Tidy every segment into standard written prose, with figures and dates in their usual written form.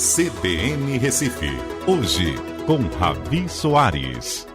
CBN Recife, hoje, com Ravi Soares.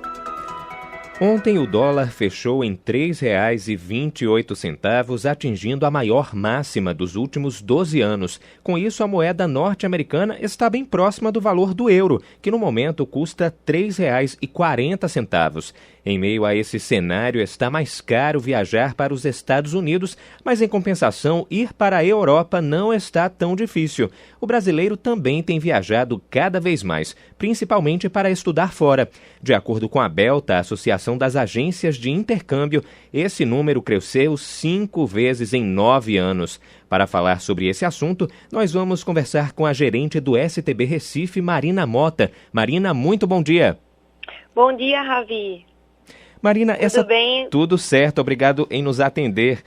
Ontem o dólar fechou em R$ 3,28, atingindo a maior máxima dos últimos 12 anos. Com isso, a moeda norte-americana está bem próxima do valor do euro, que no momento custa R$ 3,40. Em meio a esse cenário, está mais caro viajar para os Estados Unidos, mas em compensação, ir para a Europa não está tão difícil. O brasileiro também tem viajado cada vez mais, principalmente para estudar fora. De acordo com a Belta, a Associação das Agências de Intercâmbio, esse número cresceu 5 vezes em 9 anos. Para falar sobre esse assunto, nós vamos conversar com a gerente do STB Recife, Marina Mota. Marina, muito bom dia. Bom dia, Ravi. Marina, Tudo bem? Tudo certo, obrigado em nos atender.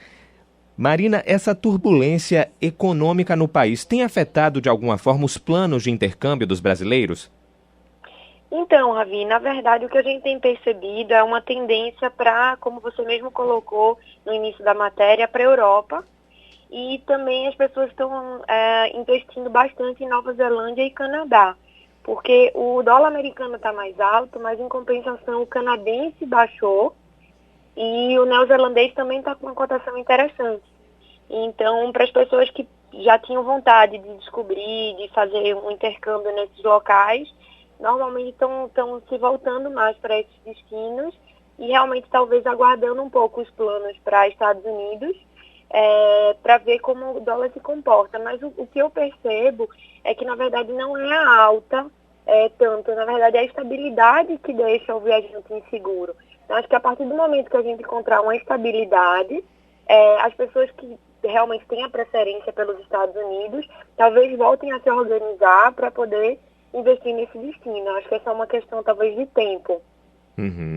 Marina, essa turbulência econômica no país tem afetado de alguma forma os planos de intercâmbio dos brasileiros? Então, Ravi, na verdade o que a gente tem percebido é uma tendência para, como você mesmo colocou no início da matéria, para a Europa. E também as pessoas estão investindo bastante em Nova Zelândia e Canadá. Porque o dólar americano está mais alto, mas em compensação o canadense baixou e o neozelandês também está com uma cotação interessante. Então, para as pessoas que já tinham vontade de descobrir, de fazer um intercâmbio nesses locais, normalmente estão se voltando mais para esses destinos e realmente talvez aguardando um pouco os planos para Estados Unidos, para ver como o dólar se comporta. Mas o que eu percebo é que, na verdade, não é a alta tanto. Na verdade, é a estabilidade que deixa o viajante inseguro. Então, acho que a partir do momento que a gente encontrar uma estabilidade, as pessoas que realmente têm a preferência pelos Estados Unidos, talvez voltem a se organizar para poder investir nesse destino. Acho que essa é uma questão, talvez, de tempo.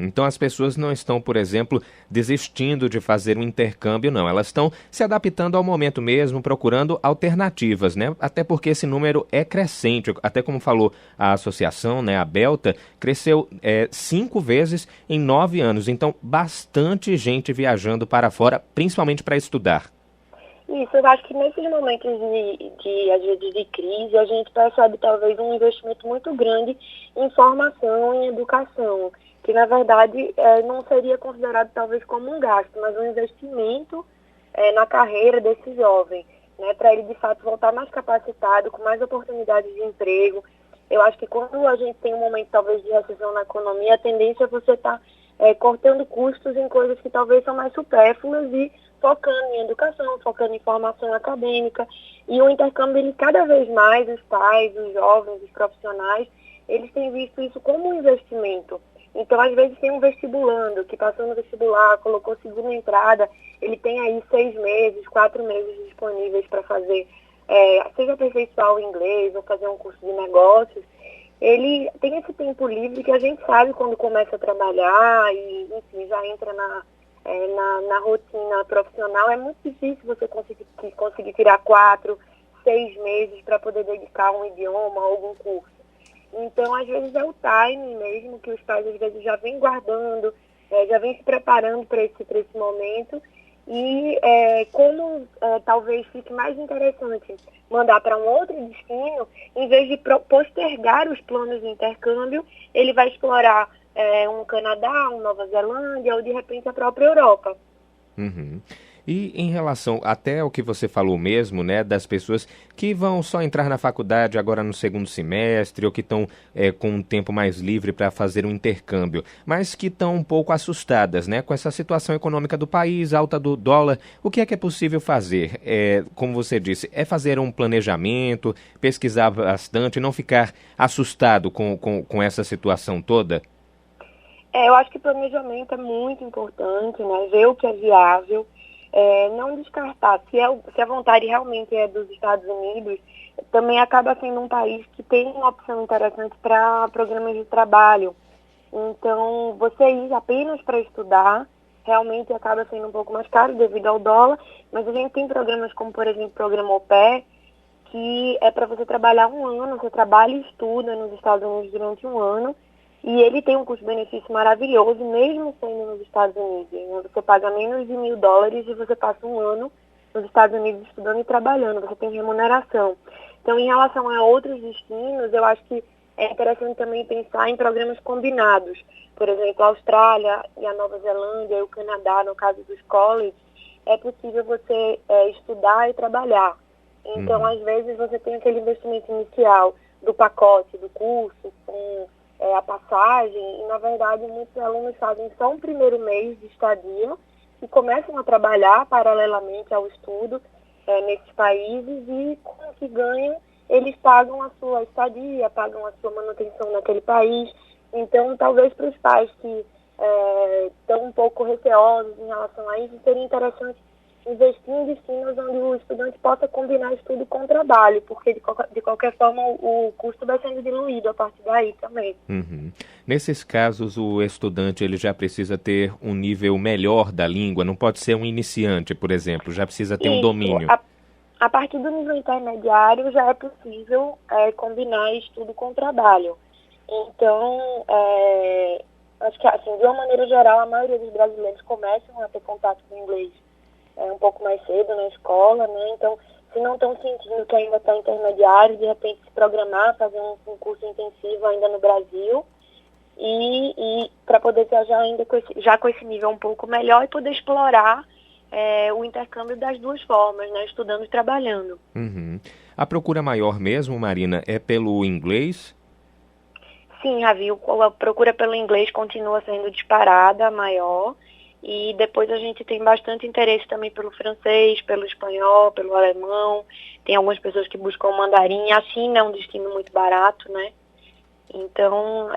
Então as pessoas não estão, por exemplo, desistindo de fazer um intercâmbio, não. Elas estão se adaptando ao momento mesmo, procurando alternativas, né? Até porque esse número é crescente. Até como falou a associação, né, a Belta, cresceu 5 vezes em 9 anos. Então, bastante gente viajando para fora, principalmente para estudar. Isso, eu acho que nesses momentos às vezes, de crise, a gente percebe talvez um investimento muito grande em formação, em educação, que na verdade não seria considerado talvez como um gasto, mas um investimento na carreira desse jovem, né, para ele de fato voltar mais capacitado, com mais oportunidades de emprego. Eu acho que quando a gente tem um momento talvez de recessão na economia, a tendência é você estar cortando custos em coisas que talvez são mais supérfluas e focando em educação, focando em formação acadêmica. E o intercâmbio, ele, cada vez mais, os pais, os jovens, os profissionais, eles têm visto isso como um investimento. Então, às vezes, tem um vestibulando que passou no vestibular, colocou segunda entrada, ele tem aí 6 meses, 4 meses disponíveis para fazer, seja aperfeiçoar o inglês ou fazer um curso de negócios. Ele tem esse tempo livre que a gente sabe quando começa a trabalhar e, enfim, já entra na rotina profissional. É muito difícil você conseguir tirar 4, 6 meses para poder dedicar a um idioma ou algum curso. Então, às vezes, é o timing mesmo que os pais, às vezes, já vêm guardando, já vêm se preparando para esse momento. E como talvez fique mais interessante mandar para um outro destino, em vez de postergar os planos de intercâmbio, ele vai explorar um Canadá, uma Nova Zelândia ou, de repente, a própria Europa. E em relação até ao que você falou mesmo, né, das pessoas que vão só entrar na faculdade agora no segundo semestre ou que estão com um tempo mais livre para fazer um intercâmbio, mas que estão um pouco assustadas, né, com essa situação econômica do país, alta do dólar, o que é possível fazer? Como você disse, fazer um planejamento, pesquisar bastante, não ficar assustado com essa situação toda? Eu acho que planejamento é muito importante, né, ver o que é viável. Não descartar, se a vontade realmente é dos Estados Unidos, também acaba sendo um país que tem uma opção interessante para programas de trabalho. Então, você ir apenas para estudar, realmente acaba sendo um pouco mais caro devido ao dólar, mas a gente tem programas como, por exemplo, o programa Au Pair, que é para você trabalhar 1 ano, você trabalha e estuda nos Estados Unidos durante 1 ano, e ele tem um custo-benefício maravilhoso, mesmo sendo nos Estados Unidos. Você paga menos de $1.000 e você passa 1 ano nos Estados Unidos estudando e trabalhando. Você tem remuneração. Então, em relação a outros destinos, eu acho que é interessante também pensar em programas combinados. Por exemplo, a Austrália e a Nova Zelândia e o Canadá, no caso dos colleges, é possível você estudar e trabalhar. Então, às vezes, você tem aquele investimento inicial do pacote, do curso, com a passagem, e, na verdade, muitos alunos fazem só um primeiro mês de estadia e começam a trabalhar paralelamente ao estudo nesses países, e com o que ganham, eles pagam a sua estadia, pagam a sua manutenção naquele país. Então, talvez para os pais que estão um pouco receosos em relação a isso, seria interessante investir em destinos onde o estudante possa combinar estudo com trabalho, porque de qualquer forma o custo vai sendo diluído a partir daí também. Nesses casos, o estudante ele já precisa ter um nível melhor da língua, não pode ser um iniciante, por exemplo, já precisa ter um domínio. A partir do nível intermediário já é possível combinar estudo com trabalho. Então, acho que assim, de uma maneira geral, a maioria dos brasileiros começam a ter contato com o inglês um pouco mais cedo na escola, né? Então, se não estão sentindo que ainda está intermediário, de repente se programar, fazer um curso intensivo ainda no Brasil, e para poder viajar ainda com esse nível um pouco melhor e poder explorar o intercâmbio das duas formas, né? Estudando e trabalhando. A procura maior mesmo, Marina, é pelo inglês? Sim, Ravi, a procura pelo inglês continua sendo disparada, maior. E depois a gente tem bastante interesse também pelo francês, pelo espanhol, pelo alemão. Tem algumas pessoas que buscam o mandarim. A China é um destino muito barato, né? Então,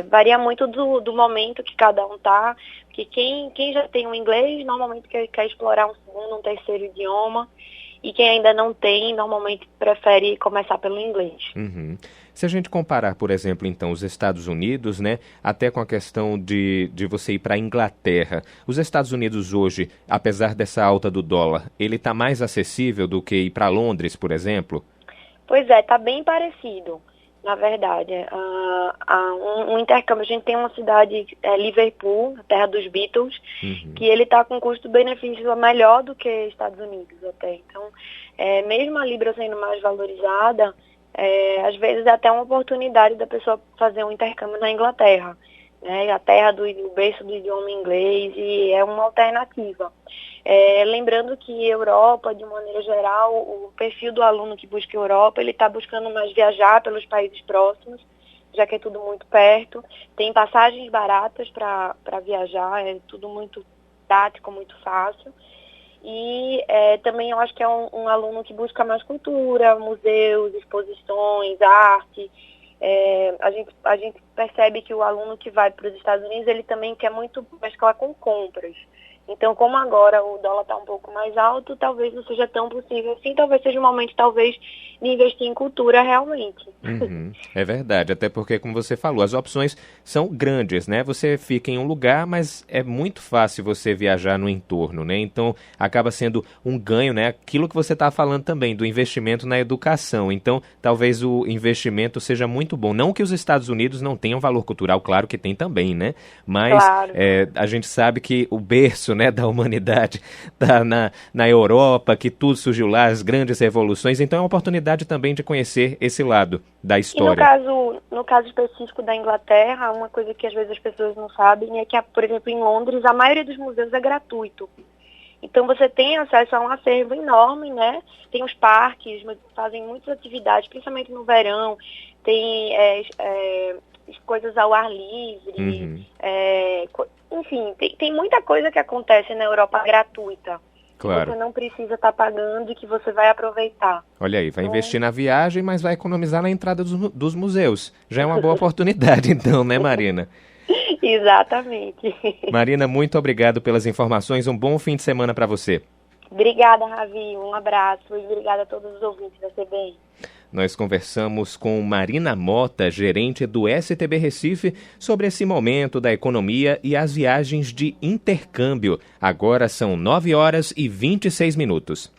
varia muito do momento que cada um está. Porque quem já tem o inglês, normalmente quer explorar um segundo, um terceiro idioma. E quem ainda não tem, normalmente prefere começar pelo inglês. Se a gente comparar, por exemplo, então, os Estados Unidos, né, até com a questão de você ir para a Inglaterra, os Estados Unidos hoje, apesar dessa alta do dólar, ele está mais acessível do que ir para Londres, por exemplo? Pois é, está bem parecido, na verdade. Um intercâmbio, a gente tem uma cidade, Liverpool, a terra dos Beatles, que ele está com custo-benefício melhor do que Estados Unidos até. Então, mesmo a Libra sendo mais valorizada, às vezes é até uma oportunidade da pessoa fazer um intercâmbio na Inglaterra, né? A terra do berço do idioma inglês, e é uma alternativa. Lembrando que Europa, de maneira geral, o perfil do aluno que busca Europa, ele está buscando mais viajar pelos países próximos, já que é tudo muito perto. Tem passagens baratas para viajar, é tudo muito prático, muito fácil. E também eu acho que é um aluno que busca mais cultura, museus, exposições, arte. A gente percebe que o aluno que vai para os Estados Unidos, ele também quer muito mesclar com compras. Então, como agora o dólar está um pouco mais alto, talvez não seja tão possível assim, talvez seja um momento, talvez, de investir em cultura realmente. É verdade, até porque, como você falou, as opções são grandes, né? Você fica em um lugar, mas é muito fácil você viajar no entorno, né? Então, acaba sendo um ganho, né? Aquilo que você está falando também, do investimento na educação. Então, talvez o investimento seja muito bom. Não que os Estados Unidos não tenham valor cultural, claro que tem também, né? Mas claro. A gente sabe que o berço, né, da humanidade está na Europa, que tudo surgiu lá, as grandes revoluções. Então, é uma oportunidade também de conhecer esse lado da história. E no caso específico da Inglaterra, uma coisa que às vezes as pessoas não sabem é que, por exemplo, em Londres, a maioria dos museus é gratuito. Então você tem acesso a um acervo enorme, né? Tem os parques, fazem muitas atividades, principalmente no verão. Tem coisas ao ar livre. Enfim, tem muita coisa que acontece na Europa gratuita. Claro. Você não precisa estar pagando e que você vai aproveitar. Olha aí, vai investir na viagem, mas vai economizar na entrada dos museus. Já é uma boa oportunidade, então, né, Marina? Exatamente. Marina, muito obrigado pelas informações. Um bom fim de semana para você. Obrigada, Ravi. Um abraço e obrigada a todos os ouvintes da CBN. Nós conversamos com Marina Mota, gerente do STB Recife, sobre esse momento da economia e as viagens de intercâmbio. Agora são 9h26.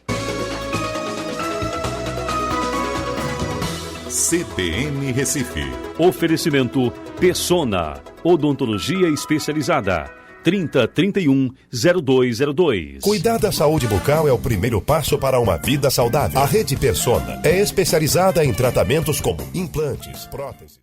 CBN Recife. Oferecimento Persona, odontologia especializada. 3031-0202. Cuidar da saúde bucal é o primeiro passo para uma vida saudável. A Rede Persona é especializada em tratamentos como implantes, próteses.